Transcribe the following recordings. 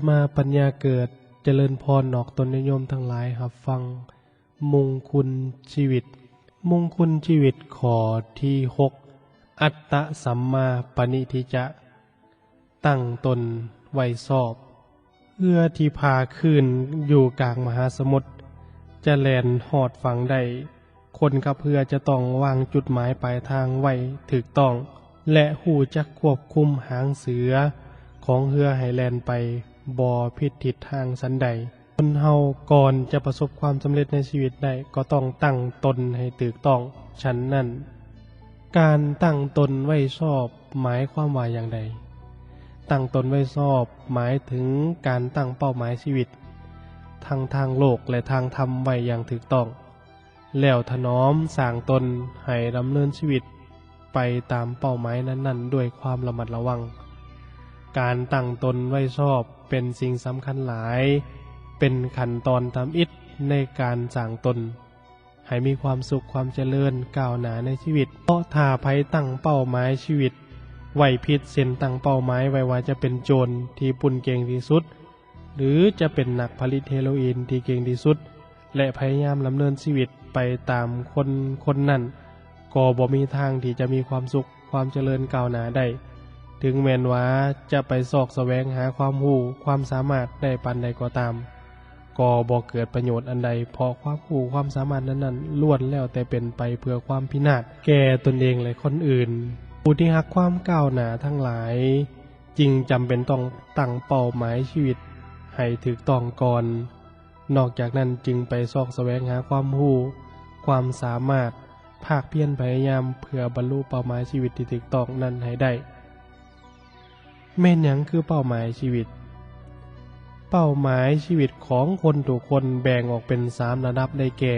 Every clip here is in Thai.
มาปัญญาเกิดเจริญพรนอกตนนิยมทั้งหลายรับฟังมงคุณชีวิตมงคุณชีวิตข้อที่6อัตตสัมมาปณิทิจะตั้งตนไว้ชอบเอื้อที่พาขึ้นอยู่กลางมหาสมุทรจะแล่นหอดฝั่งใดคนขับเรือจะต้องวางจุดหมายปลายทางไว้ถูกต้องและหูจักควบคุมหางเสือของเรือให้แล่นไปบ่ผิดทิศทางสันใดคนเฮาก่อนจะประสบความสำเร็จในชีวิตได้ก็ต้องตั้งตนให้ถูกต้องฉะนั้นการตั้งตนไว้ชอบหมายความว่าอย่างใดตั้งตนไว้ชอบหมายถึงการตั้งเป้าหมายชีวิตทั้งทางโลกและทางธรรมไว้อย่างถูกต้องแล้วถนอมสร้างตนให้ดำเนินชีวิตไปตามเป้าหมายนั้นๆด้วยความระมัดระวังการตั้งตนไว้ชอบเป็นสิ่งสำคัญหลายเป็นขั้นตอนทำอิฐในการสร้างตนให้มีความสุขความเจริญก้าวหน้าในชีวิตเพราะถ้าไผตั้งเป้าหมายชีวิตไว้ผิดเส้นตั้งเป้าหมายไว้ว่าจะเป็นโจรที่ปุ่นเก่งที่สุดหรือจะเป็นนักผลิตเฮโรอีนที่เก่งที่สุดและพยายามดำเนินชีวิตไปตามคนนั้นก็บ่มีทางที่จะมีความสุขความเจริญก้าวหน้าได้ถึงแม้นว่าจะไปสอกแสวงหาความรู้ความสามารถได้ปานใดก็ตามก็บ่เกิดประโยชน์อันใดเพราะความรู้ความสามารถนั้นๆล้วนแล้วแต่เป็นไปเพื่อความพินาศแก่ตนเองและคนอื่นผู้ที่รักความก้าวหน้าทั้งหลายจึงจำเป็นต้องตั้งเป้าหมายชีวิตให้ถูกต้องก่อนนอกจากนั้นจึงไปสอกแสวงหาความรู้ความสามารถภาคเพียรพยายามเพื่อบรรลุเป้าหมายชีวิตที่ถูกต้องนั้นให้ได้แม่นหยังคือเป้าหมายชีวิตเป้าหมายชีวิตของคนทุกคนแบ่งออกเป็น3ระดับได้แก่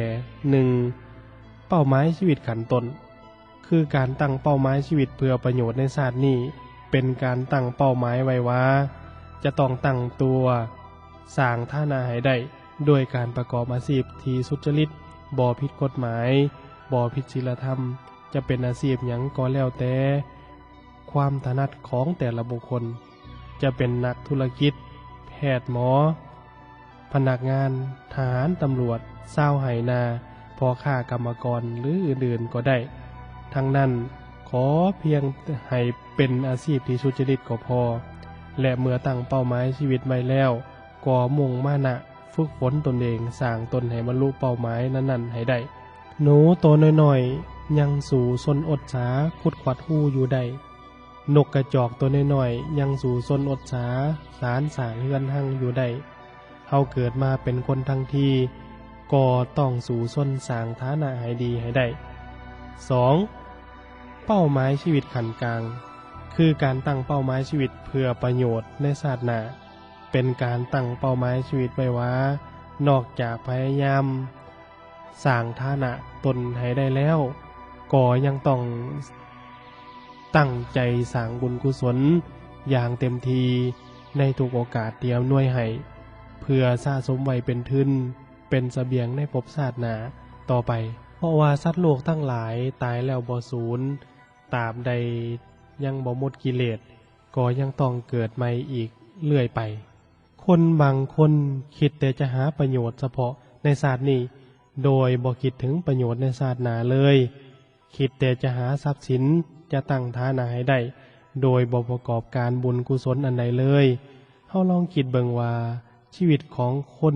1. เป้าหมายชีวิตขั้นต้นคือการตั้งเป้าหมายชีวิตเพื่อประโยชน์ในชาตินี้เป็นการตั้งเป้าหมายไว้ว่าจะต้องตั้งตัวสร้างฐานะให้ได้ด้วยการประกอบอาชีพที่สุจริตบ่ผิดกฎหมายบ่ผิดศีลธรรมจะเป็นอาชีพหยังก็แล้วแต่ความถนัดของแต่ละบุคคลจะเป็นนักธุรกิจแพทย์หมอพนักงานทหารตำรวจชาวไหนาพ่อค้ากรรมกรหรืออื่นๆก็ได้ทั้งนั้นขอเพียงให้เป็นอาชีพที่สุจริตก็พอและเมื่อตั้งเป้าหมายชีวิตไว้แล้วก็มุ่งมานะฝึกฝนตนเองสร้างตนให้บรรลุเป้าหมายนั้นๆให้ได้หนูตัวน้อยๆยังสู่ซนอดสาขุดขวัดหู้อยู่ได้นกกระจอกตัวน้อยๆยังสู่ซนอดสาสารสร้างเฮือนหั่งอยู่ได้เฮาเกิดมาเป็นคนทั้งทีก็ต้องสู่ซนสร้างฐานะให้ดีให้ได้ 2. เป้าหมายชีวิตขั้นกลางคือการตั้งเป้าหมายชีวิตเพื่อประโยชน์ในชาติหน้าเป็นการตั้งเป้าหมายชีวิตไว้ว่านอกจากพยายามสร้างฐานะตนให้ได้แล้วก็ยังต้องตั้งใจสร้างบุญกุศลอย่างเต็มทีในทุกโอกาสที่อำนวยให้เพื่อสะสมไว้เป็นทุนเป็นเสบียงในภพชาติหน้าต่อไปเพราะว่าสัตว์โลกทั้งหลายตายแล้วบ่สูญตราบใดยังบ่หมดกิเลสก็ยังต้องเกิดใหม่อีกเรื่อยไปคนบางคนคิดแต่จะหาประโยชน์เฉพาะในชาตินี้โดยบ่คิดถึงประโยชน์ในชาติหน้าเลยคิดแต่จะหาทรัพย์สินจะตั้งฐานะให้ได้โดยบ่ประกอบการบุญกุศลอันใดเลยเฮาลองคิดเบิ่งว่าชีวิตของคน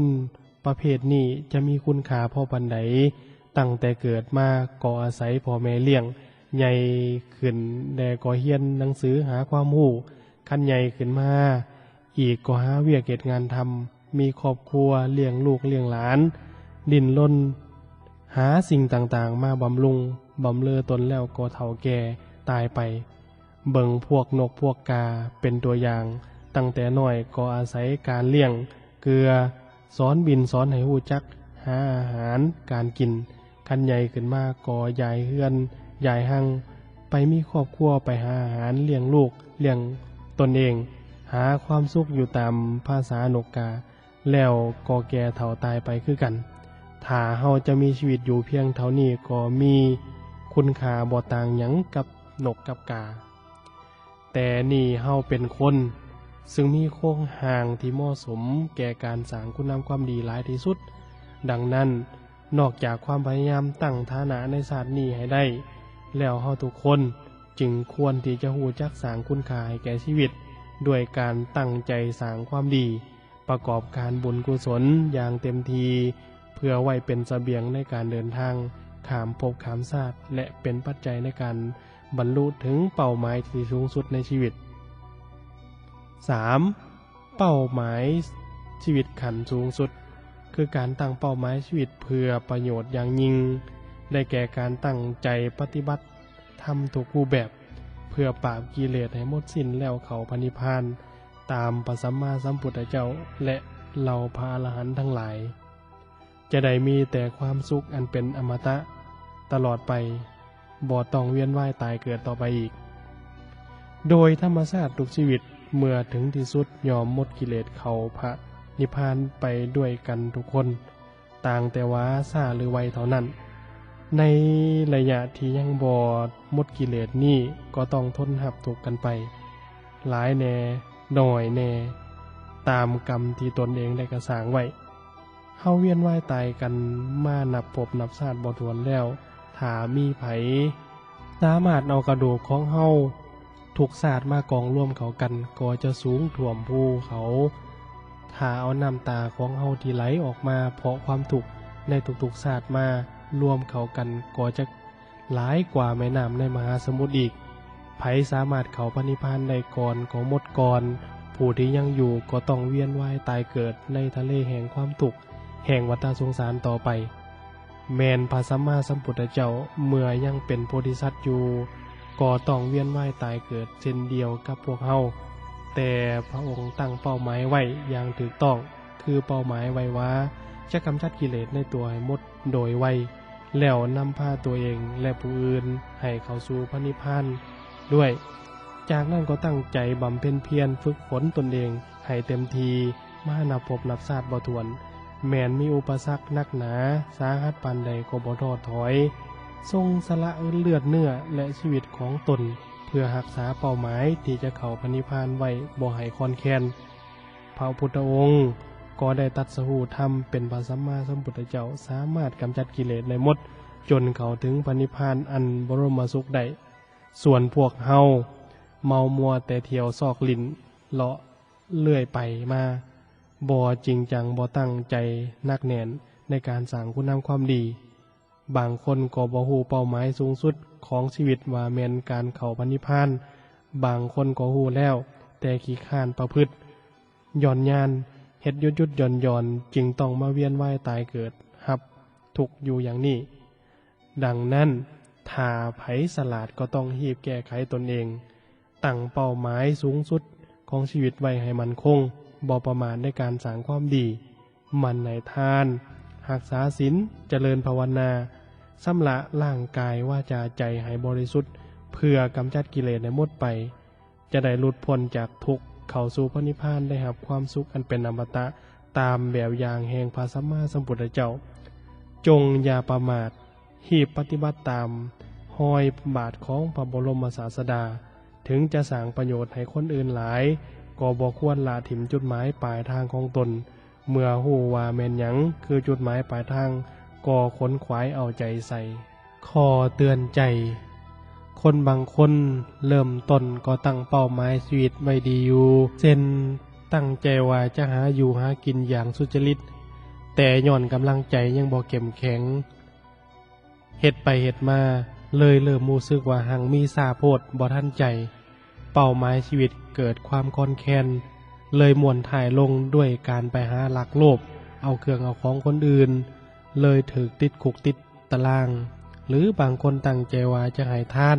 ประเภทนี้จะมีคุณค่าพอปานใดตั้งแต่เกิดมาก็อาศัยพ่อแม่เลี้ยงใหญ่ขึ้นแต่ก็เรียนหนังสือหาความรู้คันใหญ่ขึ้นมาอีกก็หาเวียกเฮ็ดงานทำมีครอบครัวเลี้ยงลูกเลี้ยงหลานดิ้นรนหาสิ่งต่างๆมาบำรุงบำเรอตนแล้วก็เฒ่าแก่ตายไปเบิ่งพวกนกพวกกาเป็นตัวอย่างตั้งแต่น้อยก็อาศัยการเลี้ยงเกลือสอนบินสอนให้รู้จักหาอาหารการกินคันใหญ่ขึ้นมาก็ย้ายเฮือนย้ายหังไปมีครอบครัวไปหาอาหารเลี้ยงลูกเลี้ยงตนเองหาความสุขอยู่ตามภาษานกกาแล้วก็แก่เฒ่าตายไปคือกันถ้าเฮาจะมีชีวิตอยู่เพียงเท่านี้ก็มีคุณค่าบ่ต่างหยังกับนกกับกาแต่นี่เฮาเป็นคน ซึ่งมีโครงห่างที่เหมาะสมแก่การสร้างคุณงามความดีหลายที่สุดดังนั้นนอกจากความพยายามตั้งฐานะในศาสตร์นี้ให้ได้แล้วเฮาทุกคนจึงควรที่จะรู้จักสร้างคุณค่าให้แก่ชีวิตด้วยการตั้งใจสร้างความดีประกอบการบุญกุศลอย่างเต็มทีเพื่อไว้เป็นเสบียงในการเดินทางข้ามภพข้ามชาติและเป็นปัจจัยในการบรรลุถึงเป้าหมายที่สูงสุดในชีวิต 3. เป้าหมายชีวิตขั้นสูงสุดคือการตั้งเป้าหมายชีวิตเพื่อประโยชน์อย่างยิ่งได้แก่การตั้งใจปฏิบัติทำทุกรูปแบบเพื่อปราบกิเลสให้หมดสิ้นแล้วเข้าพระนิพพานตามพระสัมมาสัมพุทธเจ้าและเหล่าพระอรหันต์ทั้งหลายจะได้มีแต่ความสุขอันเป็นอมตะตลอดไปบ่ต้องเวียนว่ายตายเกิดต่อไปอีกโดยธรรมชาติทุกชีวิตเมื่อถึงที่สุดยอมหมดกิเลสเข้าพระนิพพานไปด้วยกันทุกคนต่างแต่ว่าช้าหรือไวเท่านั้นในระยะที่ยังบ่หมดกิเลสนี้ก็ต้องทนรับทุกข์กันไปหลายแน่น้อยแน่ตามกรรมที่ตนเองได้กระสร้างไว้เฮาเวียนว่ายตายกันมานับภพนับชาติบ่ถ้วนแล้วถ้ามีไผสามารถเอากระดูกของเฮาทุกชาติมากองร่วมเขากันก็จะสูงท่วมภูเขาถ้าเอาน้ำตาของเฮาที่ไหลออกมาเพราะความทุกข์ในทุกๆชาติมารวมเขากันก็จะหลายกว่าแม่น้ำในมหาสมุทรอีกไผสามารถเข้าพระนิพพานได้ก่อนก็หมดก่อนผู้ที่ยังอยู่ก็ต้องเวียนว่ายตายเกิดในทะเลแห่งความทุกข์แห่งวัฏสงสารต่อไปแม้นพระสัมมาสัมพุทธเจ้าเมื่อยังเป็นโพธิสัตว์อยู่ก็ต้องเวียนว่ายตายเกิดเช่นเดียวกับพวกเฮาแต่พระองค์ตั้งเป้าหมายไว้อย่างถูกต้องคือเป้าหมายไว้ว่าจะกำจัดกิเลสในตัวให้หมดโดยไวแล้วนำพาตัวเองและผู้อื่นให้เข้าสู่พระนิพพานด้วยจากนั้นก็ตั้งใจบำเพ็ญเพียรฝึกฝนตนเองให้เต็มทีมานับภพนับชาติบ่ถ้วนแม้นมีอุปสรรคหนักหนาสาหัสปานใดก็บ่ท้อถอยทรงสละเลือดเนื้อและชีวิตของตนเพื่อรักษาเป้าหมายที่จะเข้าพระนิพพานไว้บ่ให้คลอนแคลนพระพุทธองค์ก็ได้ตรัสรู้ธรรมเป็นพระสัมมาสัมพุทธเจ้าสามารถกำจัดกิเลสได้หมดจนเข้าถึงพระนิพพานอันบรมสุขได้ส่วนพวกเฮาเมามัวแต่เที่ยวซอกลิ้นเลาะเลื่อยไปมาบ่จริงจังบ่ตั้งใจนักแน่นในการสร้างคุณงามความดีบางคนก็บ่ฮู้เป้าหมายสูงสุดของชีวิตว่าแม่นการเข้าพระนิพพานบางคนก็ฮู้แล้วแต่ขี้คร้านประพฤติย่อนยานเฮ็ดยุดๆหย่อนๆจึงต้องมาเวียนว่ายตายเกิดรับทุกข์อยู่อย่างนี้ดังนั้นถ้าไผฉลาดก็ต้องรีบแก้ไขตนเองตั้งเป้าหมายสูงสุดของชีวิตไว้ให้มั่นคงบ่ประมาทในการสร้างความดีหมั่นในทานรักษาศีลเจริญภาวนาชำระร่างกายวาจาใจให้บริสุทธิ์เพื่อกำจัดกิเลสให้หมดไปจะได้หลุดพ้นจากทุกข์เข้าสู่พระนิพพานได้รับความสุขอันเป็นอมตะตามแบบอย่างแห่งพระสัมมาสัมพุทธเจ้าจงอย่าประมาทรีบปฏิบัติตามรอยบาทของพระบรมศาสดาถึงจะสร้างประโยชน์ให้คนอื่นหลายก็บ่ควรละถิ่มจุดหมายปลายทางของตนเมื่อฮู้ว่าแม่นหยังคือจุดหมายปลายทางก็ขนขวายเอาใจใส่ข้อเตือนใจคนบางคนเริ่มต้นก็ตั้งเป้าหมายชีวิตไว้ดีอยู่เช่นตั้งใจว่าจะหาอยู่หากินอย่างสุจริตแต่ย้อนกำลังใจยังบ่เข้มแข็งเฮ็ดไปเฮ็ดมาเลยเริ่มรู้สึกว่าหังมีซาโพดบ่ทันใจเป้าหมายชีวิตเกิดความคลอนแคลนเลยม่วนถ่ายลงด้วยการไปหาลักโลภเอาเครื่องเอาของคนอื่นเลยถูกติดคุกติดตารางหรือบางคนตั้งใจว่าจะให้ทาน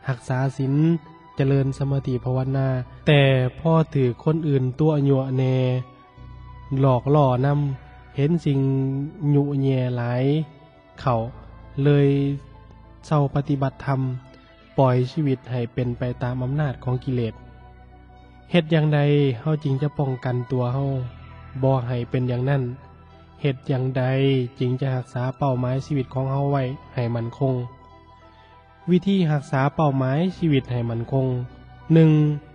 รักษาศีลเจริญสมาธิภาวนาแต่พอถือคนอื่นตัวยั่วแนหลอกล่อนำเห็นสิ่งยุแย่หลายเขาเลยเศร้าปฏิบัติธรรมปล่อยชีวิตให้เป็นไปตามอำนาจของกิเลสเฮ็ดอย่างใดเฮาจึงจะป้องกันตัวเฮาบ่ให้เป็นอย่างนั้นเฮ็ดอย่างใดจึงจะรักษาเป้าหมายชีวิตของเฮาไว้ให้มั่นคงวิธีรักษาเป้าหมายชีวิตให้มั่นคง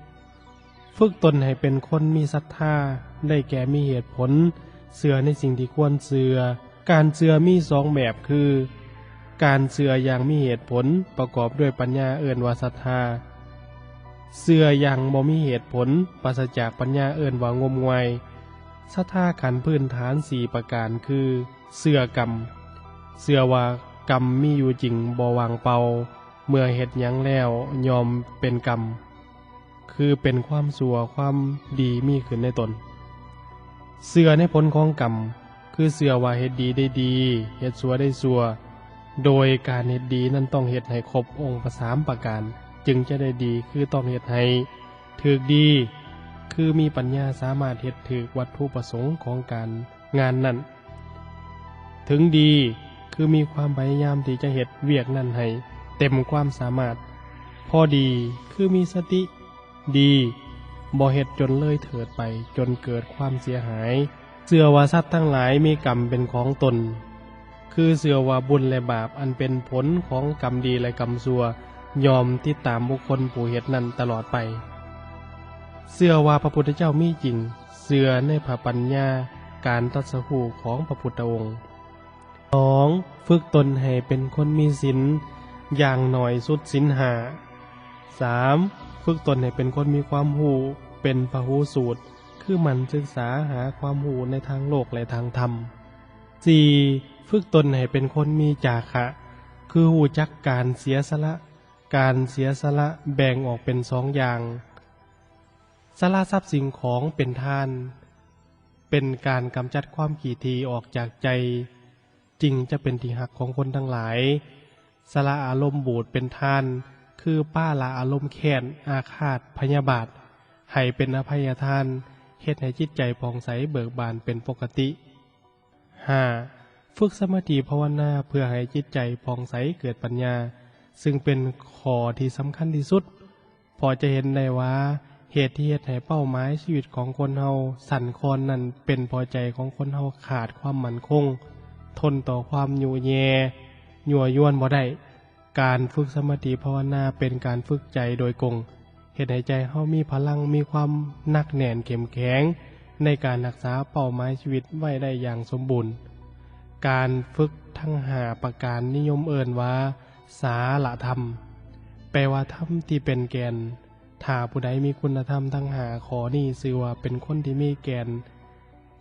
1. ฝึกตนให้เป็นคนมีศรัทธาได้แก่มีเหตุผลเชื่อในสิ่งที่ควรเชื่อการเชื่อมีสองแบบคือการเชื่ออย่างมีเหตุผลประกอบด้วยปัญญาเอิ้นว่าศรัทธาเชื่ออย่างบ่มีเหตุผลปราศจากปัญญาเอิ้นว่างมงายศรัทธาขันพื้นฐาน4ประการคือเชื่อกรรมเชื่อว่ากรรมมีอยู่จริงบ่วางเปล่าเมื่อเฮ็ดหยังแล้วยอมเป็นกรรมคือเป็นความชั่วความดีมีขึ้นในตนเชื่อในผลของกรรมคือเชื่อว่าเฮ็ดดีได้ดีเฮ็ดชั่วได้ชั่วโดยการเฮ็ดดีนั้นต้องเฮ็ดให้ครบองค์3ประการจึงจะได้ดีคือต้องเฮ็ดให้ถูกดีคือมีปัญญาสามารถเฮ็ดถูกวัตถุประสงค์ของการงานนั้นถึงดีคือมีความพยายามที่จะเฮ็ดเวียกนั้นให้เต็มความสามารถพอดีคือมีสติดีบ่เฮ็ดจนเลยเถิดไปจนเกิดความเสียหายเชื่อว่าสัตว์ทั้งหลายมีกรรมเป็นของตนคือเชื่อว่าบุญและบาปอันเป็นผลของกรรมดีและกรรมชั่วยอมติดตามบุคคลผู้เฮ็ดนั้นตลอดไปเชื่อว่าพระพุทธเจ้ามีจริงเชื่อในพระปัญญาการตรัสรู้ของพระพุทธองค์ 2. ฝึกตนให้เป็นคนมีศีลอย่างหน่อยสุดศีล 5 3. ฝึกตนให้เป็นคนมีความรู้เป็นพหูสูตรคือหมั่นศึกษาหาความรู้ในทางโลกและทางธรรม 4. ฝึกตนให้เป็นคนมีจาคะคือรู้จักการเสียสละการเสียสละแบ่งออกเป็น2อย่างสละทรัพย์สิ่งของเป็นทานเป็นการกำจัดความขี้ทีออกจากใจจริงจะเป็นที่หักของคนทั้งหลายสละอารมณ์บูดเป็นทานคือป้าละอารมณ์แค้นอาฆาตพยาบาทให้เป็นอภัยทานเฮ็ดให้จิตใจผ่องใสเบิกบานเป็นปกติ 5. ฝึกสมาธิภาวนาเพื่อให้จิตใจผ่องใสเกิดปัญญาซึ่งเป็นข้อที่สำคัญที่สุดพอจะเห็นได้ว่าเหตุที่เฮ็ดให้เป้าหมายชีวิตของคนเฮาสั่นคลอนนั้นเป็นพอใจของคนเฮาขาดความมั่นคงทนต่อความยุ่แย่ยั่วยวนบ่ได้การฝึกสมาธิภาวนาเป็นการฝึกใจโดยกงเฮ็ดให้ใจเฮามีพลังมีความหนักแน่นเข้มแข็งในการรักษาเป้าหมายชีวิตไว้ได้อย่างสมบูรณ์การฝึกทั้ง5ประการนิยมเอิ้นว่าสาระธรรมแปลว่าธรรมที่เป็นแกนถ้าผู้ใดมีคุณธรรมทั้ง5ข้อนี้ชื่อว่าเป็นคนที่มีแกน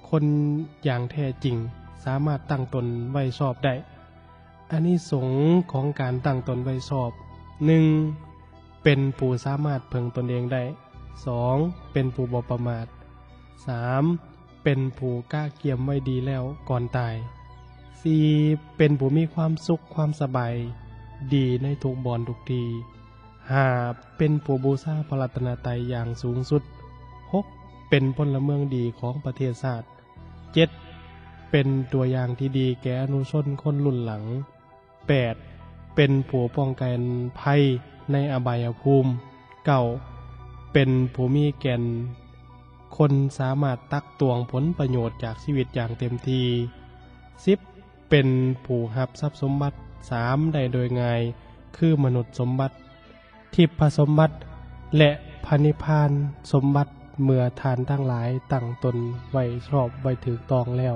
คนอย่างแท้จริงสามารถตั้งตนไว้ชอบได้อานิสงส์ของการตั้งตนไว้ชอบ 1. เป็นผู้สามารถเพิ่งตนเองได้ 2. เป็นผู้บ่ประมาท 3. เป็นผู้กล้าเกียมไว้ดีแล้วก่อนตาย 4. เป็นผู้มีความสุขความสบายดีในทุกบอนทุกที 5. เป็นผู้บูชาพระรัตนตรัยอย่างสูงสุด 6. เป็นพลเมืองดีของประเทศชาติ 7. เป็นตัวอย่างที่ดีแก่อนุชนคนรุ่นหลัง 8. เป็นผู้ป้องกันภัยในอบายภูมิ 9. เป็นผู้มีแก่นคนสามารถตักตวงผลประโยชน์จากชีวิตอย่างเต็มที่ 10. เป็นผู้รับทรัพย์สมบัติ 3 ได้โดยง่ายคือมนุษย์สมบัติทิพสมบัติและพระนิพพานสมบัติเมื่อทานทั้งหลายตั้งตนไว้ชอบไว้ถูกต้องแล้ว